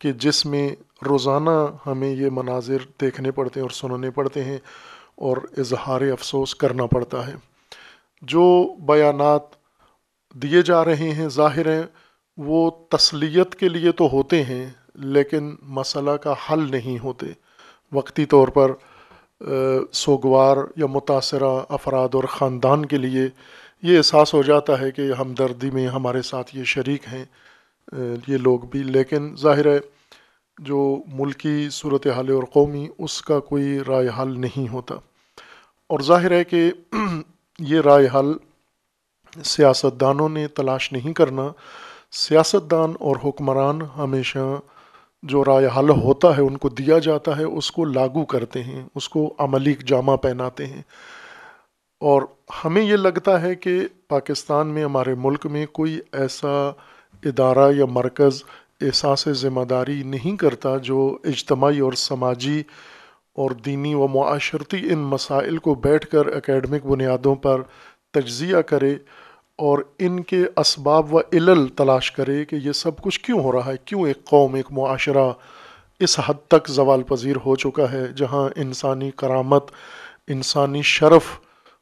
کہ جس میں روزانہ ہمیں یہ مناظر دیکھنے پڑتے ہیں اور سننے پڑتے ہیں اور اظہار افسوس کرنا پڑتا ہے۔ جو بیانات دیے جا رہے ہیں ظاہر ہیں وہ تسلیت کے لیے تو ہوتے ہیں لیکن مسئلہ کا حل نہیں ہوتے۔ وقتی طور پر سوگوار یا متاثرہ افراد اور خاندان کے لیے یہ احساس ہو جاتا ہے کہ ہمدردی میں ہمارے ساتھ یہ شریک ہیں یہ لوگ بھی، لیکن ظاہر ہے جو ملکی صورتحال اور قومی اس کا کوئی رائے حل نہیں ہوتا، اور ظاہر ہے کہ یہ رائے حل سیاستدانوں نے تلاش نہیں کرنا۔ سیاستدان اور حکمران ہمیشہ جو رائے حل ہوتا ہے ان کو دیا جاتا ہے، اس کو لاگو کرتے ہیں، اس کو عملی جامہ پہناتے ہیں، اور ہمیں یہ لگتا ہے کہ پاکستان میں ہمارے ملک میں کوئی ایسا ادارہ یا مرکز احساس ذمہ داری نہیں کرتا جو اجتماعی اور سماجی اور دینی و معاشرتی ان مسائل کو بیٹھ کر اکیڈمک بنیادوں پر تجزیہ کرے اور ان کے اسباب و علل تلاش کرے کہ یہ سب کچھ کیوں ہو رہا ہے، کیوں ایک قوم، ایک معاشرہ اس حد تک زوال پذیر ہو چکا ہے جہاں انسانی کرامت، انسانی شرف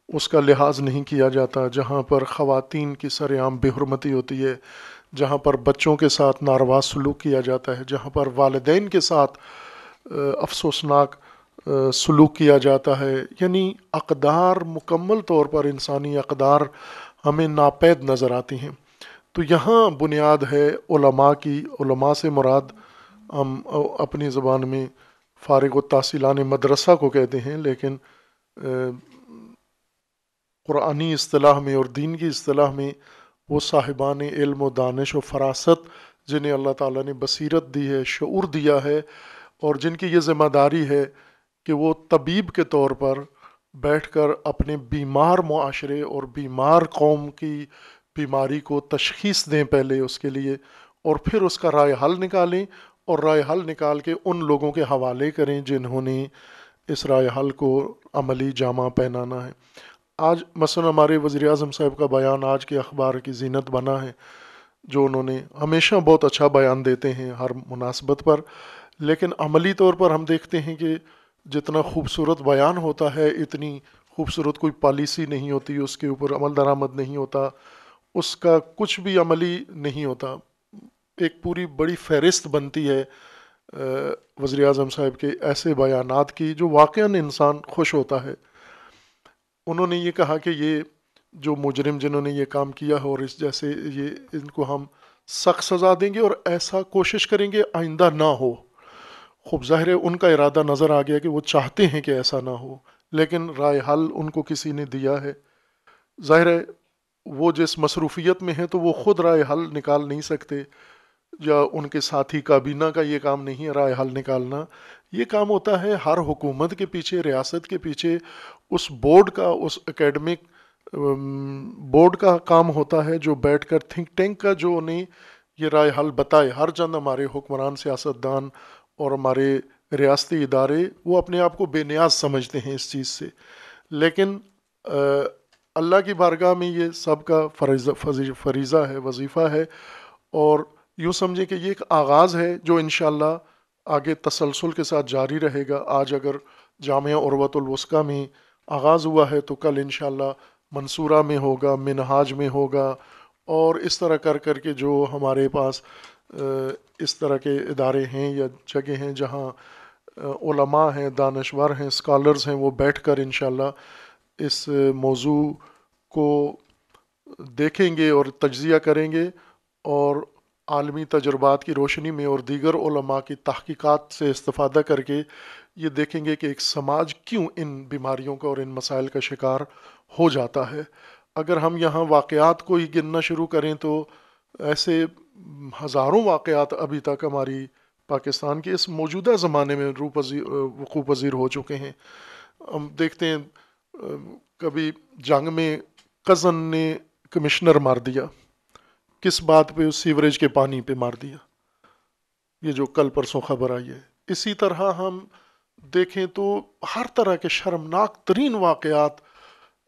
اس کا لحاظ نہیں کیا جاتا، جہاں پر خواتین کی سرعام بے حرمتی ہوتی ہے، جہاں پر بچوں کے ساتھ ناروا سلوک کیا جاتا ہے، جہاں پر والدین کے ساتھ افسوسناک سلوک کیا جاتا ہے۔ یعنی اقدار، مکمل طور پر انسانی اقدار ہمیں ناپید نظر آتی ہیں۔ تو یہاں بنیاد ہے علماء کی۔ علماء سے مراد ہم اپنی زبان میں فارغ التحصیلان مدرسہ کو کہتے ہیں، لیکن قرآنی اصطلاح میں اور دین کی اصطلاح میں وہ صاحبان علم و دانش و فراست جنہیں اللہ تعالیٰ نے بصیرت دی ہے، شعور دیا ہے، اور جن کی یہ ذمہ داری ہے کہ وہ طبیب کے طور پر بیٹھ کر اپنے بیمار معاشرے اور بیمار قوم کی بیماری کو تشخیص دیں پہلے اس کے لیے، اور پھر اس کا رائے حل نکالیں، اور رائے حل نکال کے ان لوگوں کے حوالے کریں جنہوں نے اس رائے حل کو عملی جامہ پہنانا ہے۔ آج مثلا ہمارے وزیر اعظم صاحب کا بیان آج کے اخبار کی زینت بنا ہے، جو انہوں نے ہمیشہ بہت اچھا بیان دیتے ہیں ہر مناسبت پر، لیکن عملی طور پر ہم دیکھتے ہیں کہ جتنا خوبصورت بیان ہوتا ہے اتنی خوبصورت کوئی پالیسی نہیں ہوتی، اس کے اوپر عمل درآمد نہیں ہوتا، اس کا کچھ بھی عملی نہیں ہوتا۔ ایک پوری بڑی فہرست بنتی ہے وزیر اعظم صاحب کے ایسے بیانات کی جو واقعاً انسان خوش ہوتا ہے۔ انہوں نے یہ کہا کہ یہ جو مجرم جنہوں نے یہ کام کیا ہے اور اس جیسے یہ ان کو ہم سخت سزا دیں گے اور ایسا کوشش کریں گے آئندہ نہ ہو۔ خوب ظاہر ہے ان کا ارادہ نظر آ گیا کہ وہ چاہتے ہیں کہ ایسا نہ ہو، لیکن رائے حل ان کو کسی نے دیا ہے۔ ظاہر ہے وہ جس مصروفیت میں ہیں تو وہ خود رائے حل نکال نہیں سکتے، یا ان کے ساتھی کابینہ کا یہ کام نہیں ہے رائے حل نکالنا۔ یہ کام ہوتا ہے ہر حکومت کے پیچھے، ریاست کے پیچھے اس بورڈ کا، اس اکیڈمک بورڈ کا کام ہوتا ہے جو بیٹھ کر تھنک ٹینک کا جو انہیں یہ رائے حل بتائے۔ ہر چند ہمارے حکمران، سیاستدان اور ہمارے ریاستی ادارے وہ اپنے آپ کو بے نیاز سمجھتے ہیں اس چیز سے، لیکن اللہ کی بارگاہ میں یہ سب کا فریضہ ہے، وظیفہ ہے، اور یوں سمجھیں کہ یہ ایک آغاز ہے جو انشاءاللہ آگے تسلسل کے ساتھ جاری رہے گا۔ آج اگر جامعہ عروۃ الوثقیٰ میں آغاز ہوا ہے تو کل انشاءاللہ منصورہ میں ہوگا، منہاج میں ہوگا، اور اس طرح کر کر کے جو ہمارے پاس اس طرح کے ادارے ہیں یا جگہ ہیں جہاں علماء ہیں، دانشور ہیں، اسکالرز ہیں، وہ بیٹھ کر انشاءاللہ اس موضوع کو دیکھیں گے اور تجزیہ کریں گے، اور عالمی تجربات کی روشنی میں اور دیگر علماء کی تحقیقات سے استفادہ کر کے یہ دیکھیں گے کہ ایک سماج کیوں ان بیماریوں کا اور ان مسائل کا شکار ہو جاتا ہے۔ اگر ہم یہاں واقعات کو ہی گننا شروع کریں تو ایسے ہزاروں واقعات ابھی تک ہماری پاکستان کے اس موجودہ زمانے میں وقوع پذیر ہو چکے ہیں۔ ہم دیکھتے ہیں کبھی جنگ میں کزن نے کمشنر مار دیا، کس بات پہ؟ سیوریج کے پانی پہ مار دیا، یہ جو کل پرسوں خبر آئی ہے۔ اسی طرح ہم دیکھیں تو ہر طرح کے شرمناک ترین واقعات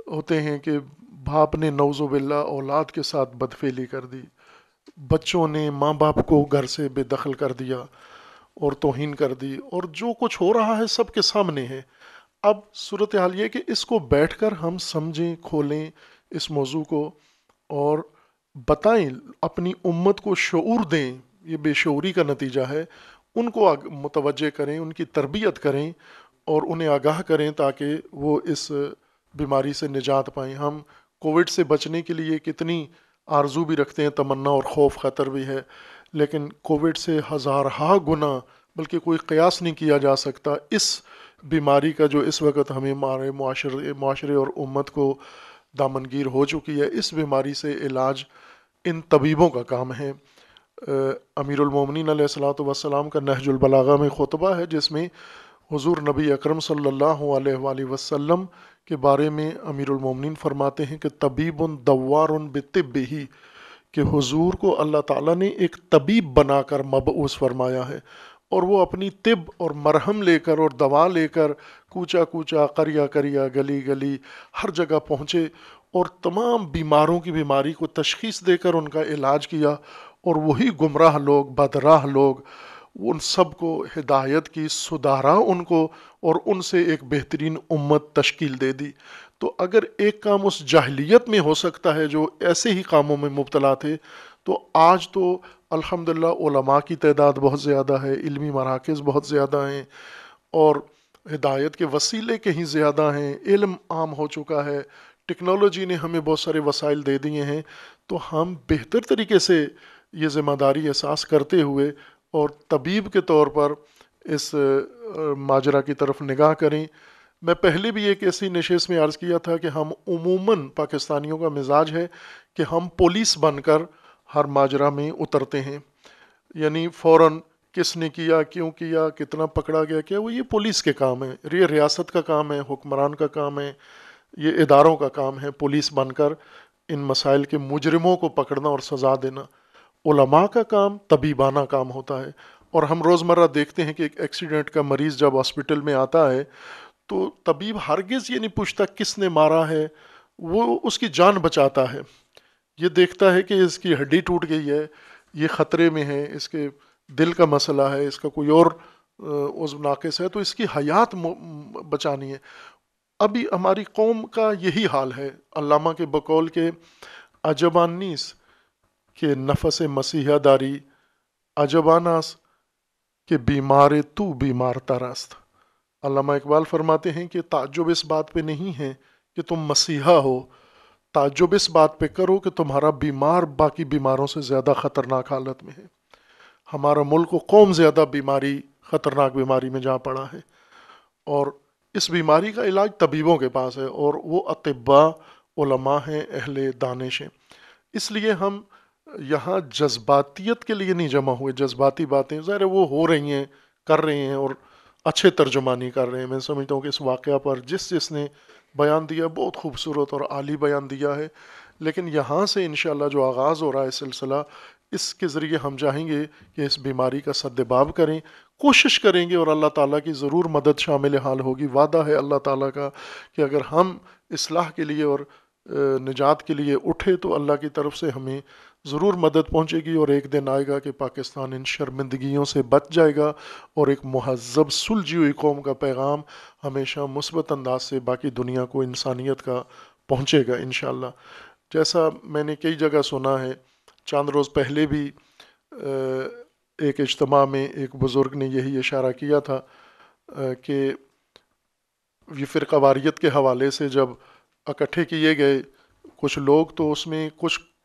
ہوتے ہیں کہ باپ نے نعوذ باللہ اولاد کے ساتھ بدفعلی کر دی، بچوں نے ماں باپ کو گھر سے بے دخل کر دیا، اور توہین کر دی، اور جو کچھ ہو رہا ہے سب کے سامنے ہے۔ اب صورتحال یہ کہ اس کو بیٹھ کر ہم سمجھیں، کھولیں اس موضوع کو، اور بتائیں، اپنی امت کو شعور دیں، یہ بے شعوری کا نتیجہ ہے، ان کو متوجہ کریں، ان کی تربیت کریں اور انہیں آگاہ کریں تاکہ وہ اس بیماری سے نجات پائیں۔ ہم کووڈ سے بچنے کے لیے کتنی آرزو بھی رکھتے ہیں، تمنا اور خوف خطر بھی ہے، لیکن کووڈ سے ہزارہا گنا، بلکہ کوئی قیاس نہیں کیا جا سکتا اس بیماری کا جو اس وقت ہمیں ہمارے معاشرے اور امت کو دامنگیر ہو چکی ہے۔ اس بیماری سے علاج ان طبیبوں کا کام ہے۔ امیر المومنین علیہ الصلوۃ والسلام کا نہج البلاغہ میں خطبہ ہے جس میں حضور نبی اکرم صلی اللہ علیہ وآلہ وسلم کے بارے میں امیر المومنین فرماتے ہیں کہ طبیب دوار بطبہ، کہ حضور کو اللہ تعالیٰ نے ایک طبیب بنا کر مبعوث فرمایا ہے، اور وہ اپنی طب اور مرہم لے کر اور دوا لے کر کوچا کوچا، قریہ قریہ، گلی گلی، ہر جگہ پہنچے اور تمام بیماروں کی بیماری کو تشخیص دے کر ان کا علاج کیا، اور وہی گمراہ لوگ، بدراہ لوگ، ان سب کو ہدایت کی، سدھارا ان کو، اور ان سے ایک بہترین امت تشکیل دے دی۔ تو اگر ایک کام اس جاہلیت میں ہو سکتا ہے جو ایسے ہی کاموں میں مبتلا تھے، تو آج تو الحمدللہ علماء کی تعداد بہت زیادہ ہے، علمی مراکز بہت زیادہ ہیں، اور ہدایت کے وسیلے کہیں زیادہ ہیں، علم عام ہو چکا ہے، ٹیکنالوجی نے ہمیں بہت سارے وسائل دے دیے ہیں۔ تو ہم بہتر طریقے سے یہ ذمہ داری احساس کرتے ہوئے اور طبیب کے طور پر اس ماجرا کی طرف نگاہ کریں۔ میں پہلے بھی ایک ایسی نشست میں عرض کیا تھا کہ ہم عموماً پاکستانیوں کا مزاج ہے کہ ہم پولیس بن کر ہر ماجرا میں اترتے ہیں، یعنی فوراً کس نے کیا، کیوں کیا، کتنا پکڑا گیا، کیا وہ، یہ پولیس کے کام ہے، یہ ریاست کا کام ہے، حکمران کا کام ہے، یہ اداروں کا کام ہے پولیس بن کر ان مسائل کے مجرموں کو پکڑنا اور سزا دینا۔ علماء کا کام طبیبانہ کام ہوتا ہے، اور ہم روزمرہ دیکھتے ہیں کہ ایک ایکسیڈنٹ کا مریض جب ہاسپٹل میں آتا ہے تو طبیب ہرگز یہ نہیں پوچھتا کس نے مارا ہے، وہ اس کی جان بچاتا ہے۔ یہ دیکھتا ہے کہ اس کی ہڈی ٹوٹ گئی ہے، یہ خطرے میں ہے، اس کے دل کا مسئلہ ہے، اس کا کوئی اور عضو ناقص ہے، تو اس کی حیات بچانی ہے۔ ابھی ہماری قوم کا یہی حال ہے۔ علامہ کے بقول کے عجبان نیس کہ نفس مسیحہ داری، عجباناس کہ بیمار تو بیمار ترست۔ علامہ اقبال فرماتے ہیں کہ تعجب اس بات پہ نہیں ہے کہ تم مسیحا ہو، تعجب اس بات پہ کرو کہ تمہارا بیمار باقی بیماروں سے زیادہ خطرناک حالت میں ہے۔ ہمارا ملک و قوم زیادہ خطرناک بیماری میں جا پڑا ہے، اور اس بیماری کا علاج طبیبوں کے پاس ہے، اور وہ اطباء علماء ہیں، اہل دانش ہیں۔ اس لیے ہم یہاں جذباتیت کے لیے نہیں جمع ہوئے، جذباتی باتیں ظاہر ہے وہ ہو رہی ہیں، کر رہے ہیں، اور اچھے ترجمانی کر رہے ہیں۔ میں سمجھتا ہوں کہ اس واقعہ پر جس نے بیان دیا بہت خوبصورت اور عالی بیان دیا ہے، لیکن یہاں سے انشاءاللہ جو آغاز ہو رہا ہے سلسلہ، اس کے ذریعے ہم چاہیں گے کہ اس بیماری کا سدباب کریں، کوشش کریں گے، اور اللہ تعالیٰ کی ضرور مدد شامل حال ہوگی۔ وعدہ ہے اللہ تعالیٰ کا کہ اگر ہم اصلاح کے لیے اور نجات کے لیے اٹھے تو اللہ کی طرف سے ہمیں ضرور مدد پہنچے گی، اور ایک دن آئے گا کہ پاکستان ان شرمندگیوں سے بچ جائے گا، اور ایک مہذب سلجھی ہوئی قوم کا پیغام ہمیشہ مثبت انداز سے باقی دنیا کو، انسانیت کا پہنچے گا انشاءاللہ۔ جیسا میں نے کئی جگہ سنا ہے، چند روز پہلے بھی ایک اجتماع میں ایک بزرگ نے یہی اشارہ کیا تھا کہ یہ فرقہ واریت کے حوالے سے جب اکٹھے کیے گئے کچھ لوگ، تو اس میں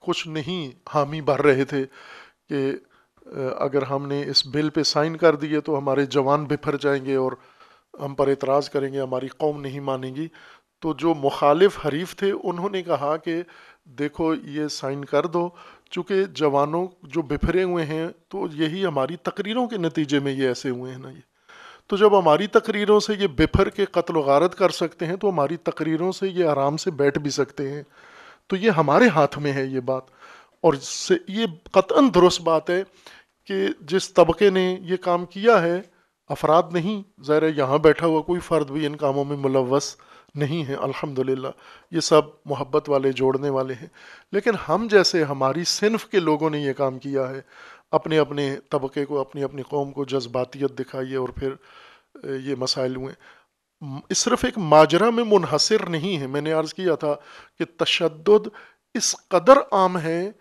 کچھ نہیں حامی بھر رہے تھے کہ اگر ہم نے اس بل پہ سائن کر دیے تو ہمارے جوان بپھر جائیں گے اور ہم پر اعتراض کریں گے، ہماری قوم نہیں مانے گی۔ تو جو مخالف حریف تھے انہوں نے کہا کہ دیکھو یہ سائن کر دو، چونکہ جوانوں جو بپھرے ہوئے ہیں تو یہی ہماری تقریروں کے نتیجے میں یہ ایسے ہوئے ہیں نا۔ یہ تو جب ہماری تقریروں سے یہ بپھر کے قتل و غارت کر سکتے ہیں تو ہماری تقریروں سے یہ آرام سے بیٹھ بھی سکتے ہیں۔ تو یہ ہمارے ہاتھ میں ہے یہ بات، اور یہ قطعاً درست بات ہے کہ جس طبقے نے یہ کام کیا ہے، افراد نہیں، ظاہر ہے یہاں بیٹھا ہوا کوئی فرد بھی ان کاموں میں ملوث نہیں ہے، الحمدللہ یہ سب محبت والے، جوڑنے والے ہیں، لیکن ہم جیسے ہماری صنف کے لوگوں نے یہ کام کیا ہے۔ اپنے اپنے طبقے کو، اپنی اپنی قوم کو جذباتیت دکھائی ہے اور پھر یہ مسائل ہوئے. اس صرف ایک ماجرا میں منحصر نہیں ہے. میں نے عرض کیا تھا کہ تشدد اس قدر عام ہے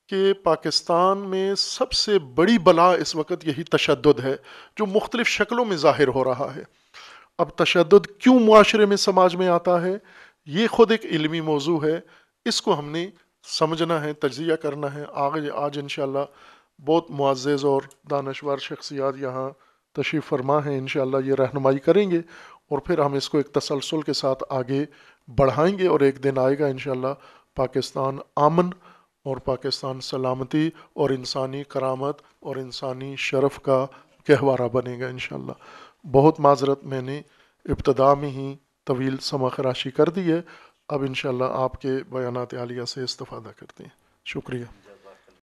کہ پاکستان میں سب سے بڑی بلا اس وقت یہی تشدد ہے جو مختلف شکلوں میں ظاہر ہو رہا ہے. اب تشدد کیوں معاشرے میں، سماج میں آتا ہے، یہ خود ایک علمی موضوع ہے. اس کو ہم نے سمجھنا ہے، تجزیہ کرنا ہے. آج انشاءاللہ بہت معزز اور دانشور شخصیات یہاں تشریف فرما ہیں، انشاءاللہ یہ رہنمائی کریں گے اور پھر ہم اس کو ایک تسلسل کے ساتھ آگے بڑھائیں گے، اور ایک دن آئے گا انشاءاللہ پاکستان امن اور پاکستان سلامتی اور انسانی کرامت اور انسانی شرف کا گہوارہ بنے گا انشاءاللہ. بہت معذرت، میں نے ابتدا میں ہی طویل سمع خراشی کر دی ہے. اب انشاءاللہ آپ کے بیانات عالیہ سے استفادہ کرتے ہیں. شکریہ.